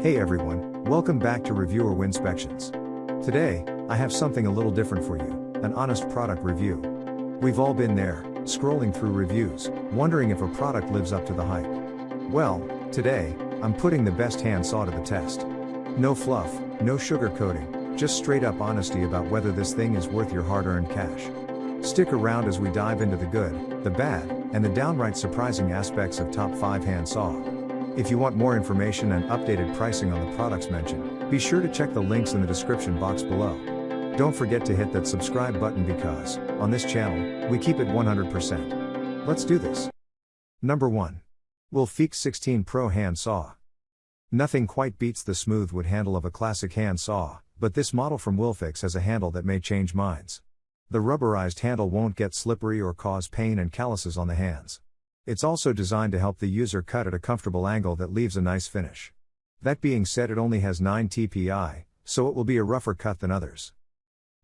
Hey everyone, welcome back to Reviewer Winspections. Today, I have something a little different for you, an honest product review. We've all been there, scrolling through reviews, wondering if a product lives up to the hype. Well, today, I'm putting the best hand saw to the test. No fluff, no sugarcoating, just straight up honesty about whether this thing is worth your hard-earned cash. Stick around as we dive into the good, the bad, and the downright surprising aspects of top 5 hand saw. If you want more information and updated pricing on the products mentioned, be sure to check the links in the description box below. Don't forget to hit that subscribe button because, on this channel, we keep it 100%. Let's do this. Number 1. Winspections 16 Pro Hand Saw. Nothing quite beats the smooth wood handle of a classic hand saw, but this model from Winspections has a handle that may change minds. The rubberized handle won't get slippery or cause pain and calluses on the hands. It's also designed to help the user cut at a comfortable angle that leaves a nice finish. That being said, it only has 9 TPI, so it will be a rougher cut than others.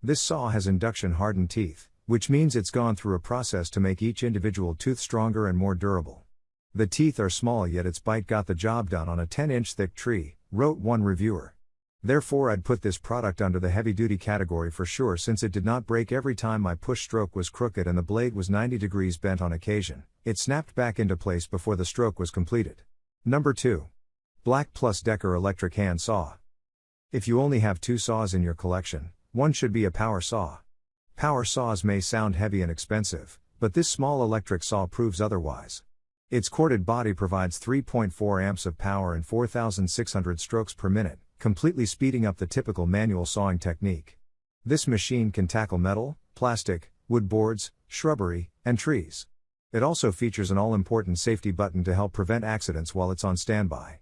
This saw has induction hardened teeth, which means it's gone through a process to make each individual tooth stronger and more durable. The teeth are small, yet its bite got the job done on a 10-inch thick tree, wrote one reviewer. Therefore, I'd put this product under the heavy-duty category for sure, since it did not break every time my push stroke was crooked and the blade was 90 degrees bent on occasion. It snapped back into place before the stroke was completed. Number 2. Black Plus Decker Electric Hand Saw. If you only have 2 saws in your collection, one should be a power saw. Power saws may sound heavy and expensive, but this small electric saw proves otherwise. Its corded body provides 3.4 amps of power and 4,600 strokes per minute, completely speeding up the typical manual sawing technique. This machine can tackle metal, plastic, wood boards, shrubbery, and trees. It also features an all-important safety button to help prevent accidents while it's on standby.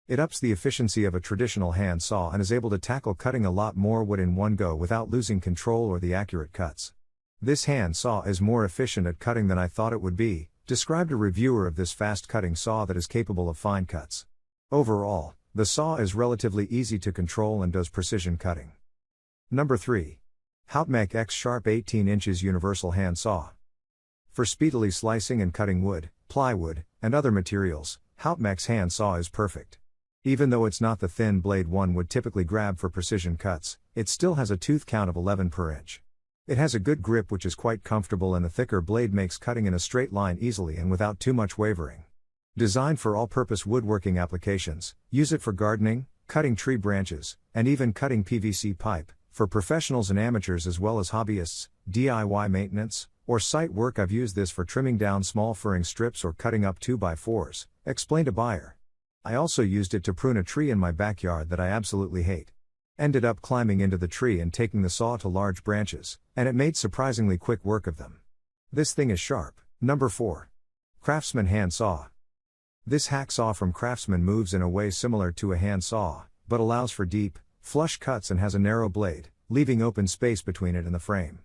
It ups the efficiency of a traditional hand saw and is able to tackle cutting a lot more wood in one go without losing control or the accurate cuts. This hand saw is more efficient at cutting than I thought it would be, described a reviewer of this fast-cutting saw that is capable of fine cuts. Overall, the saw is relatively easy to control and does precision cutting. Number 3. Homeowner X Sharp 18 inches Universal Hand Saw. For speedily slicing and cutting wood, plywood, and other materials, Homeowner's hand saw is perfect. Even though it's not the thin blade one would typically grab for precision cuts, it still has a tooth count of 11 per inch. It has a good grip which is quite comfortable, and the thicker blade makes cutting in a straight line easily and without too much wavering. Designed for all-purpose woodworking applications, use it for gardening, cutting tree branches, and even cutting PVC pipe, for professionals and amateurs as well as hobbyists, DIY maintenance, or site work. I've used this for trimming down small furring strips or cutting up 2x4s, explained a buyer. I also used it to prune a tree in my backyard that I absolutely hate. Ended up climbing into the tree and taking the saw to large branches, and it made surprisingly quick work of them. This thing is sharp. Number 4. Craftsman Hand Saw. This hacksaw from Craftsman moves in a way similar to a hand saw, but allows for deep, flush cuts and has a narrow blade, leaving open space between it and the frame.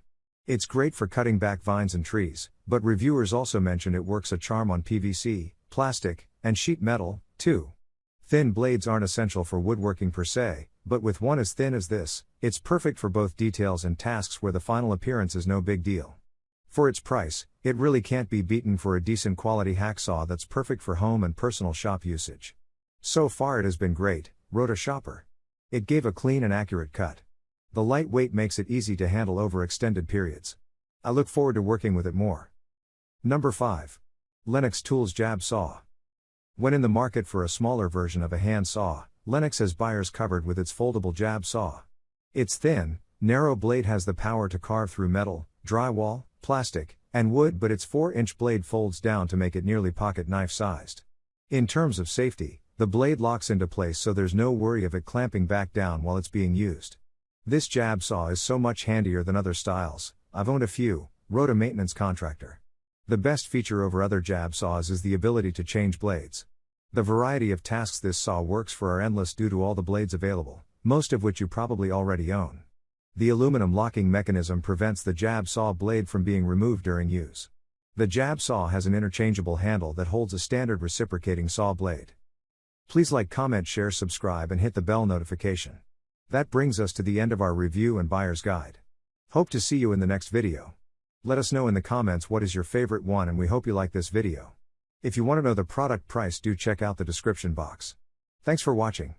It's great for cutting back vines and trees, but reviewers also mention it works a charm on PVC, plastic, and sheet metal, too. Thin blades aren't essential for woodworking per se, but with one as thin as this, it's perfect for both details and tasks where the final appearance is no big deal. For its price, it really can't be beaten for a decent quality hacksaw that's perfect for home and personal shop usage. So far it has been great, wrote a shopper. It gave a clean and accurate cut. The light weight makes it easy to handle over extended periods. I look forward to working with it more. Number 5. Lennox Tools Jab Saw. When in the market for a smaller version of a hand saw, Lennox has buyers covered with its foldable jab saw. Its thin, narrow blade has the power to carve through metal, drywall, plastic, and wood, but its 4-inch blade folds down to make it nearly pocket knife sized. In terms of safety, the blade locks into place so there's no worry of it clamping back down while it's being used. This jab saw is so much handier than other styles. I've owned a few, wrote a maintenance contractor. The best feature over other jab saws is the ability to change blades. The variety of tasks this saw works for are endless due to all the blades available, most of which you probably already own. The aluminum locking mechanism prevents the jab saw blade from being removed during use. The jab saw has an interchangeable handle that holds a standard reciprocating saw blade. Please like, comment, share, subscribe, and hit the bell notification. That brings us to the end of our review and buyer's guide. Hope to see you in the next video. Let us know in the comments what is your favorite one, and we hope you like this video. If you want to know the product price, do check out the description box. Thanks for watching.